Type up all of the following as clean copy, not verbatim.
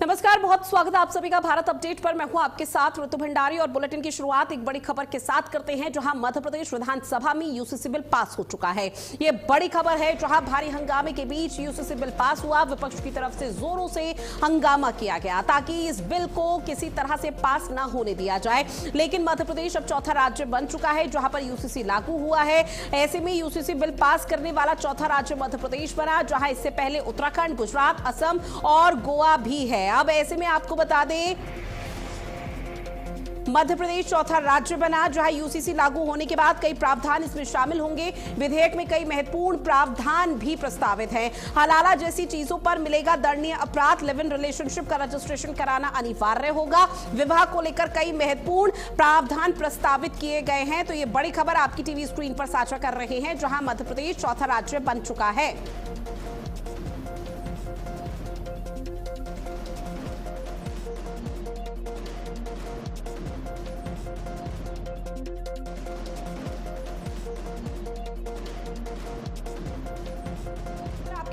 नमस्कार, बहुत स्वागत है आप सभी का भारत अपडेट पर। मैं हूं आपके साथ ऋतु भंडारी और बुलेटिन की शुरुआत एक बड़ी खबर के साथ करते हैं, जहां मध्य प्रदेश विधानसभा में यूसीसी बिल पास हो चुका है। ये बड़ी खबर है, जहां भारी हंगामे के बीच यूसीसी बिल पास हुआ। विपक्ष की तरफ से जोरों से हंगामा किया गया ताकि इस बिल को किसी तरह से पास न होने दिया जाए, लेकिन मध्य प्रदेश अब चौथा राज्य बन चुका है जहां पर यूसीसी लागू हुआ है। ऐसे में यूसीसी बिल पास करने वाला चौथा राज्य मध्य प्रदेश बना, जहां इससे पहले उत्तराखंड, गुजरात, असम और गोवा भी है। अब ऐसे में आपको बता दें, मध्य प्रदेश चौथा राज्य बना जहां यूसीसी लागू होने के बाद कई प्रावधान इसमें शामिल होंगे। विधेयक में कई महत्वपूर्ण प्रावधान भी प्रस्तावित हैं। हलाला जैसी चीजों पर मिलेगा दंडनीय अपराध। लिव इन रिलेशनशिप का रजिस्ट्रेशन कराना अनिवार्य होगा। विवाह को लेकर कई महत्वपूर्ण प्रावधान प्रस्तावित किए गए हैं। तो ये बड़ी खबर आपकी टीवी स्क्रीन पर साझा कर रहे हैं, जहां मध्य प्रदेश चौथा राज्य बन चुका है।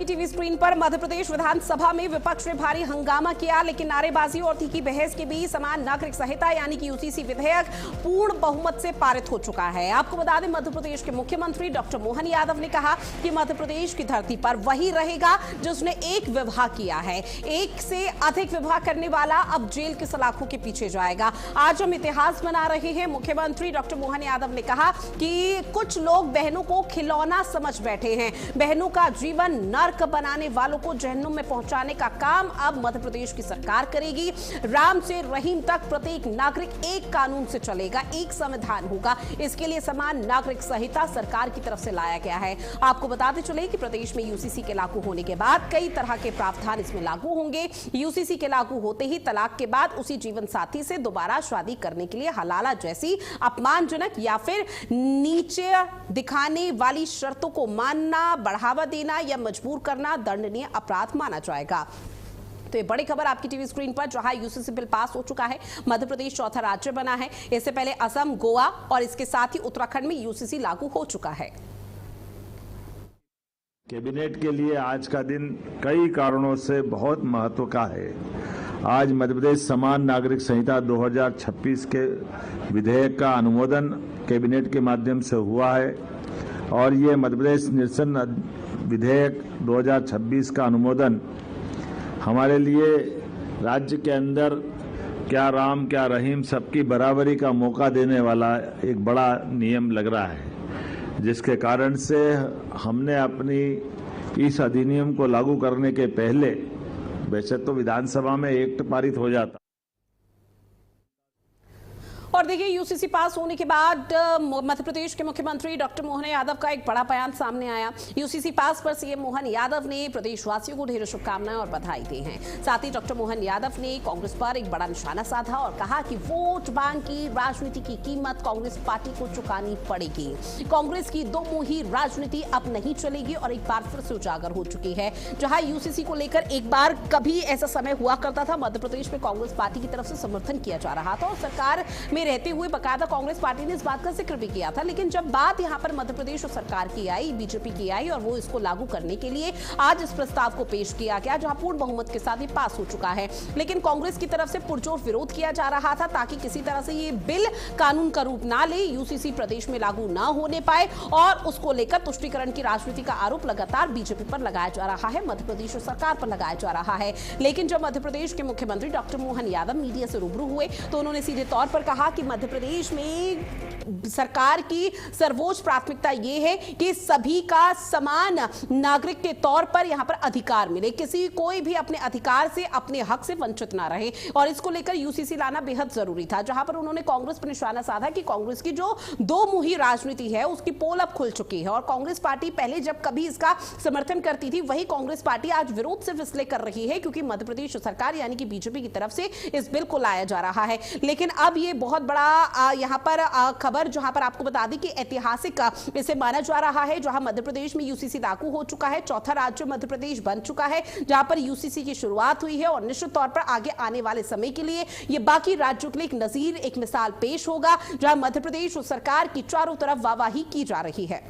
टीवी स्क्रीन पर मध्य प्रदेश विधानसभा में विपक्ष ने भारी हंगामा किया, लेकिन नारेबाजी और तीखी बहस के बीच समान नागरिक संहिता यानी कि यूसीसी विधेयक पूर्ण बहुमत से पारित हो चुका है। आपको बता दें, मध्य प्रदेश के मुख्यमंत्री डॉक्टर मोहन यादव ने कहा कि मध्य प्रदेश की धरती पर वही रहेगा जिसने एक विवाह किया है। एक से अधिक विवाह करने वाला अब जेल की सलाखों के पीछे जाएगा। आज हम इतिहास बना रहे हैं। मुख्यमंत्री डॉक्टर मोहन यादव ने कहा कि कुछ लोग बहनों को खिलौना समझ बैठे हैं। बहनों का जीवन नर्क बनाने वालों को जहन्नुम में पहुंचाने का काम अब मध्य प्रदेश की सरकार करेगी। राम से रहीम तक प्रत्येक नागरिक एक कानून से चलेगा, एक संविधान होगा। इसके लिए समान नागरिक संहिता सरकार की तरफ से लाया गया है। आपको बताते चले कि प्रदेश में यूसीसी के लागू होने के बाद कई तरह के प्रावधान इसमें लागू होंगे। यूसीसी के लागू होते ही तलाक के बाद उसी जीवन साथी से दोबारा शादी करने के लिए हलाला जैसी अपमानजनक या फिर नीचे दिखाने वाली शर्तों को मानना, बढ़ावा देना या मजबूर करना दंडनीय अपराध माना जाएगा। तो ये बड़ी खबर आपकी टीवी स्क्रीन पर, जहां यूसीसी बिल पास हो चुका है। मध्य प्रदेश चौथा राज्य बना है। इससे पहले असम, गोवा और इसके साथ ही उत्तराखंड में यूसीसी लागू हो चुका है। कैबिनेट के लिए आज का दिन कई कारणों से बहुत महत्व का है। आज मध्य प्रदेश समान नागरिक संहिता 2026 के विधेयक का अनुमोदन कैबिनेट के माध्यम से हुआ है और ये मध्य प्रदेश निरसन विधेयक 2026 का अनुमोदन हमारे लिए राज्य के अंदर क्या राम क्या रहीम सबकी बराबरी का मौका देने वाला एक बड़ा नियम लग रहा है, जिसके कारण से हमने अपनी इस अधिनियम को लागू करने के पहले वैसे तो विधानसभा में एक्ट पारित हो जाता। और देखिए, यूसीसी पास होने के बाद मध्य प्रदेश के मुख्यमंत्री डॉक्टर मोहन यादव का एक बड़ा बयान सामने आया। यूसीसी पास पर सीएम मोहन यादव ने प्रदेशवासियों को ढेरों शुभकामनाएं और बधाई दी हैं। साथ ही डॉक्टर मोहन यादव ने कांग्रेस पर एक बड़ा निशाना साधा और कहा कि वोट बैंक की राजनीति की कीमत कांग्रेस पार्टी को चुकानी पड़ेगी। कांग्रेस की दो मुही राजनीति अब नहीं चलेगी और एक बार फिर से उजागर हो चुकी है। जहां यूसीसी को लेकर एक बार कभी ऐसा समय हुआ करता था, मध्य प्रदेश में कांग्रेस पार्टी की तरफ से समर्थन किया जा रहा था और सरकार में रहते हुए बकायदा कांग्रेस पार्टी ने इस बात का जिक्र भी किया था। लेकिन जब बात यहां पर मध्य प्रदेश और सरकार की आई, बीजेपी की आई और वो इसको लागू करने के लिए आज इस प्रस्ताव को पेश किया गया, जहां पूर्ण बहुमत के साथ ही पास हो चुका है। लेकिन कांग्रेस की तरफ से पुरजोर विरोध किया जा रहा था ताकि किसी तरह से ये बिल कानून का रूप ना ले, यूसीसी प्रदेश में लागू ना होने पाए और उसको लेकर तुष्टीकरण की राजनीति का आरोप लगातार बीजेपी पर लगाया जा रहा है, मध्य प्रदेश सरकार पर लगाया जा रहा है। लेकिन जब मध्य प्रदेश के मुख्यमंत्री डॉक्टर मोहन यादव मीडिया से रूबरू हुए तो उन्होंने सीधे तौर पर कहा कि मध्य प्रदेश में सरकार की सर्वोच्च प्राथमिकता यह है कि सभी का समान नागरिक के तौर पर यहां पर अधिकार मिले, कोई भी अपने अधिकार से, अपने हक से वंचित ना रहे और इसको लेकर यूसीसी लाना बेहद जरूरी था। जहां पर उन्होंने कांग्रेस पर निशाना साधा कि कांग्रेस की जो दो मुही राजनीति है उसकी पोल अब खुल चुकी है और कांग्रेस पार्टी पहले जब कभी इसका समर्थन करती थी, वही कांग्रेस पार्टी आज विरोध से फिसले कर रही है, क्योंकि मध्य प्रदेश सरकार यानी कि बीजेपी की तरफ से इस बिल को लाया जा रहा है। लेकिन अब ये बहुत बड़ा यहां पर खबर, जहां पर आपको बता दें कि ऐतिहासिक इसे माना जा रहा है, जहां मध्य प्रदेश में यूसीसी लागू हो चुका है, चौथा राज्य मध्य प्रदेश बन चुका है, जहां पर यूसीसी की शुरुआत हुई है और निश्चित तौर पर आगे आने वाले समय के लिए ये बाकी राज्यों के लिए एक नजीर, एक मिसाल पेश होगा, जहां मध्य प्रदेश सरकार की चारों तरफ वाहवाही की जा रही है।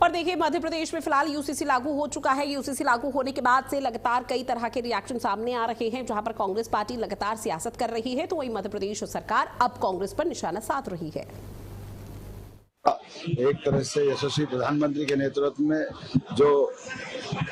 और देखिए, मध्य प्रदेश में फिलहाल यूसीसी लागू हो चुका है। यूसीसी लागू होने के बाद से लगातार कई तरह के रिएक्शन सामने आ रहे हैं, जहां पर कांग्रेस पार्टी लगातार सियासत कर रही है, तो वहीं मध्य प्रदेश सरकार अब कांग्रेस पर निशाना साध रही है। एक तरह से यशस्वी प्रधानमंत्री के नेतृत्व में जो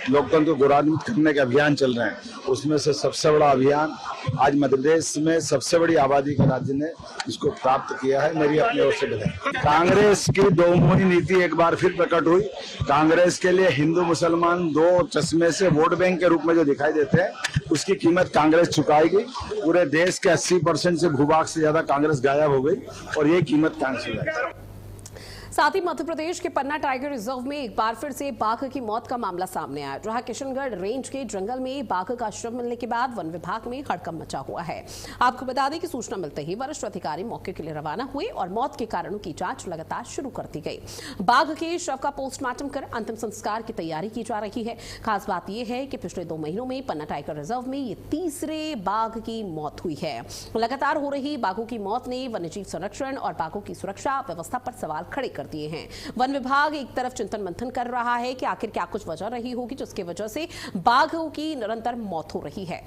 लोकतंत्र को गौरवान्वित करने का अभियान चल रहे हैं, उसमें से सबसे बड़ा अभियान आज मध्य प्रदेश में सबसे बड़ी आबादी के राज्य ने इसको प्राप्त किया है। मेरी अपनी ओर से बधाई। कांग्रेस की दोमुखी नीति एक बार फिर प्रकट हुई। कांग्रेस के लिए हिंदू मुसलमान दो चश्मे से वोट बैंक के रूप में जो दिखाई देते हैं, उसकी कीमत कांग्रेस चुकाएगी। पूरे देश के 80% से भूभाग से ज्यादा कांग्रेस गायब हो गई और ये कीमत कांग्रेस चुकाएगी। साथ ही मध्य प्रदेश के पन्ना टाइगर रिजर्व में एक बार फिर से बाघ की मौत का मामला सामने आया, जहां किशनगढ़ रेंज के जंगल में बाघ का शव मिलने के बाद वन विभाग में हड़कंप मचा हुआ है। आपको बता दें कि सूचना मिलते ही वरिष्ठ अधिकारी मौके के लिए रवाना हुए और मौत के कारणों की जांच लगातार शुरू कर दी गई। बाघ के शव का पोस्टमार्टम कर अंतिम संस्कार की तैयारी की जा रही है। खास बात यह है कि पिछले 2 महीनों में पन्ना टाइगर रिजर्व में ये तीसरे बाघ की मौत हुई है। लगातार हो रही बाघों की मौत ने वन्यजीव संरक्षण और बाघों की सुरक्षा व्यवस्था पर सवाल खड़े कर दिए हैं। वन विभाग एक तरफ चिंतन मंथन कर रहा है कि आखिर क्या कुछ वजह रही होगी जिसकी वजह से बाघों की निरंतर मौत हो रही है।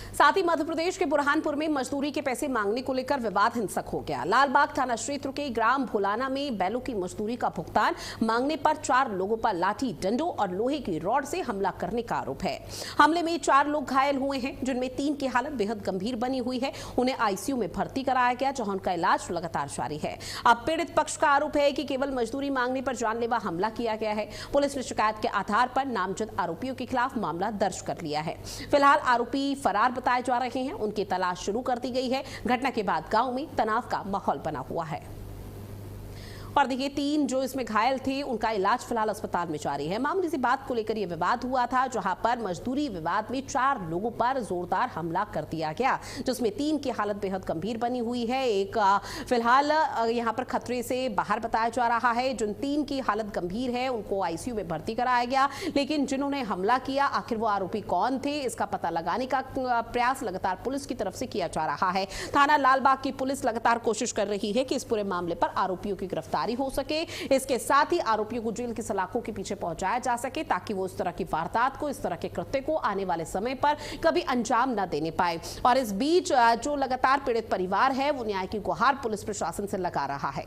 साथ ही मध्य प्रदेश के बुरहानपुर में मजदूरी के पैसे मांगने को लेकर विवाद हिंसक हो गया। लालबाग थाना क्षेत्र के ग्राम भोलाना में बैलों की मजदूरी का भुगतान मांगने पर 4 लोगों पर लाठी डंडों और लोहे की रॉड से हमला करने का आरोप है। हमले में 4 लोग घायल हुए हैं, जिनमें 3 की हालत बेहद गंभीर बनी हुई है। उन्हें आईसीयू में भर्ती कराया गया, जहां उनका इलाज लगातार जारी है। अब पीड़ित पक्ष का आरोप है कि केवल मजदूरी मांगने पर जानलेवा हमला किया गया है। पुलिस ने शिकायत के आधार पर नामजद आरोपियों के खिलाफ मामला दर्ज कर लिया है। फिलहाल आरोपी फरार बताए जा रहे हैं, उनकी तलाश शुरू कर दी गई है। घटना के बाद गांव में तनाव का माहौल बना हुआ है। और देखिए, 3 जो इसमें घायल थे, उनका इलाज फिलहाल अस्पताल में जारी है। मामूली सी बात को लेकर यह विवाद हुआ था, जहां पर मजदूरी विवाद में 4 लोगों पर जोरदार हमला कर दिया गया, जिसमें 3 की हालत बेहद गंभीर बनी हुई है। एक फिलहाल यहां पर खतरे से बाहर बताया जा रहा है। जिन 3 की हालत गंभीर है, उनको आईसीयू में भर्ती कराया गया, लेकिन जिन्होंने हमला किया, आखिर वो आरोपी कौन थे, इसका पता लगाने का प्रयास लगातार पुलिस की तरफ से किया जा रहा है। थाना लालबाग की पुलिस लगातार कोशिश कर रही है कि इस पूरे मामले पर आरोपियों की गिरफ्तारी हो सके। इसके साथ ही आरोपियों को जेल की सलाखों के पीछे पहुंचाया जा सके, ताकि वो इस तरह की वारदात को, इस तरह के कृत्य को आने वाले समय पर कभी अंजाम न देने पाए। और इस बीच जो लगातार पीड़ित परिवार है, वो न्याय की गुहार पुलिस प्रशासन से लगा रहा है।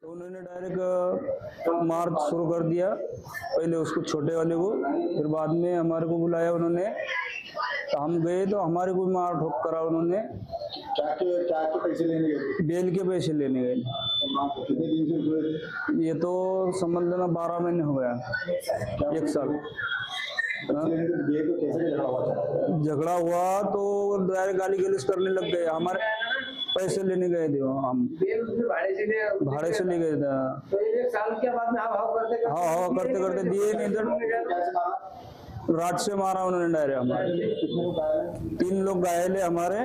तो उन्होंने डायरेक्ट मार शुरू कर दिया, पहले उसको छोटे वाले को, फिर बाद में हमारे को बुलाया उन्होंने, तो हम गए तो हमारे को मार ठोक करा उन्होंने। पैसे लेने गए, बेल के पैसे लेने गए। ये तो समझ लेना 12 महीने हो गया, 1 साल। झगड़ा हुआ तो डायरेक्ट गाली गलौज करने लग गए। हमारे पैसे लेने गए थे, हम भाड़े से ले गए थे। तो 1 साल के बाद में हाँ करते करते दिए नहीं, रात से मारा उन्होंने डायरेक्ट। हमारे 3 लोग घायल है हमारे।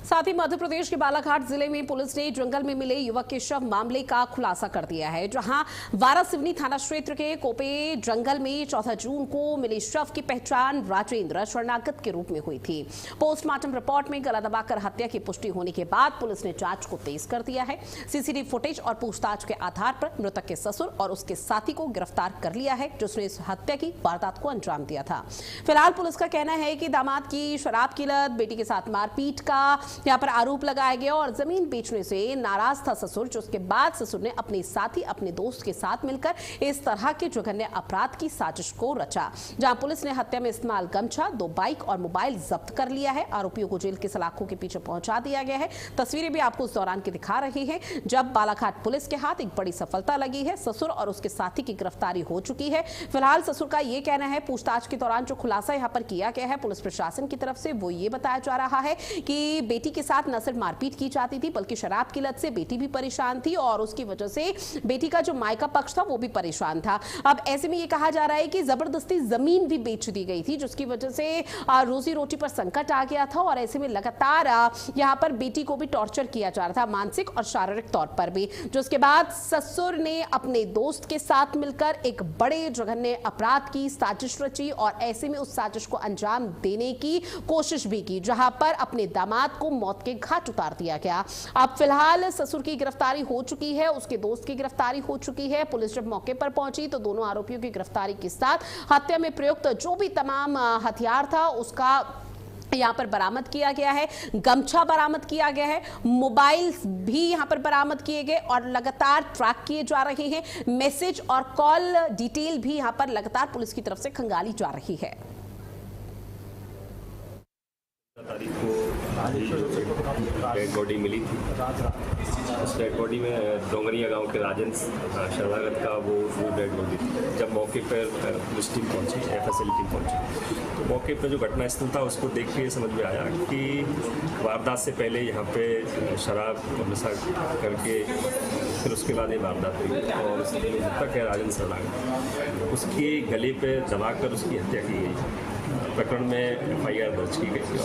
साथ ही मध्य प्रदेश के बालाघाट जिले में पुलिस ने जंगल में मिले युवक के शव मामले का खुलासा कर दिया है, जहां वारासिवनी थाना क्षेत्र के कोपे जंगल में 14 जून को मिले शव की पहचान राजेंद्र शरणागत के रूप में हुई थी। पोस्टमार्टम रिपोर्ट में गला दबाकर हत्या की पुष्टि होने के बाद पुलिस ने जांच को तेज कर दिया है। सीसीटीवी फुटेज और पूछताछ के आधार पर मृतक के ससुर और उसके साथी को गिरफ्तार कर लिया है, जिसने इस हत्या की वारदात को अंजाम दिया था। फिलहाल पुलिस का कहना है कि दामाद की शराब की लत, बेटी के साथ मारपीट का यहां पर आरोप लगाया गया और जमीन बेचने से नाराज था ससुर, जो उसके बाद ससुर ने अपने साथी, अपने दोस्त के साथ मिलकर इस तरह के जघन्य अपराध की साजिश को रचा। जहां पुलिस ने हत्या में इस्तेमाल गमछा, 2 बाइक और मोबाइल जब्त कर लिया है। आरोपियों को जेल की सलाखों के पीछे पहुंचा दिया गया है। तस्वीरें भी आपको उस दौरान की दिखा रही है, जब बालाघाट पुलिस के हाथ एक बड़ी सफलता लगी है। ससुर और उसके साथी की गिरफ्तारी हो चुकी है। फिलहाल ससुर का यह कहना है, पूछताछ के दौरान जो खुलासा यहां पर किया गया है पुलिस प्रशासन की तरफ से, वो ये बताया जा रहा है कि बेटी के साथ न सिर्फ मारपीट की जाती थी, बल्कि शराब की लत से बेटी भी परेशान थी और उसकी वजह से बेटी का जो मायका पक्ष था वो भी परेशान था। अब ऐसे में ये कहा जा रहा है कि जबरदस्ती जमीन भी बेच दी गई थी, जिसकी वजह से रोजी रोटी पर संकट आ गया था और ऐसे में लगातार यहां पर बेटी को भी टॉर्चर किया जा रहा था, मानसिक और शारीरिक तौर पर भी। जिसके बाद ससुर ने अपने दोस्त के साथ मिलकर एक बड़े जघन्य अपराध की साजिश रची और ऐसे में उस साजिश को अंजाम देने की कोशिश भी की, जहां पर अपने दामाद को मौत के घाट उतार दिया गया। अब फिलहाल ससुर की गिरफ्तारी हो चुकी है, उसके दोस्त की गिरफ्तारी हो चुकी है। पुलिस जब मौके पर पहुंची तो दोनों आरोपियों की गिरफ्तारी के साथ हत्या में प्रयुक्त जो भी तमाम हथियार था उसका यहाँ पर बरामद किया गया है। गमछा बरामद किया गया है, मोबाइल भी यहाँ पर बरामद किए गए और लगातार ट्रैक किए जा रहे हैं। मैसेज और कॉल डिटेल भी यहाँ पर लगातार पुलिस की तरफ से खंगाली जा रही है। तारीख को डेड बॉडी मिली थी। उस डेड बॉडी में डोंगरिया गांव के राजन शरणागत का वो डेड बॉडी थी। जब मौके पर पुलिस टीम पहुंची, एफएसएल टीम पहुंची, तो मौके पर जो घटनास्थल था उसको देख के समझ में आया कि वारदात से पहले यहाँ पे शराब और नशा करके फिर उसके बाद ये वारदात हुई और मृतक है राजन शरणागत, उसके गले पे दबाकर उसकी हत्या की गई। प्रकरण में एफआईआर दर्ज की गई और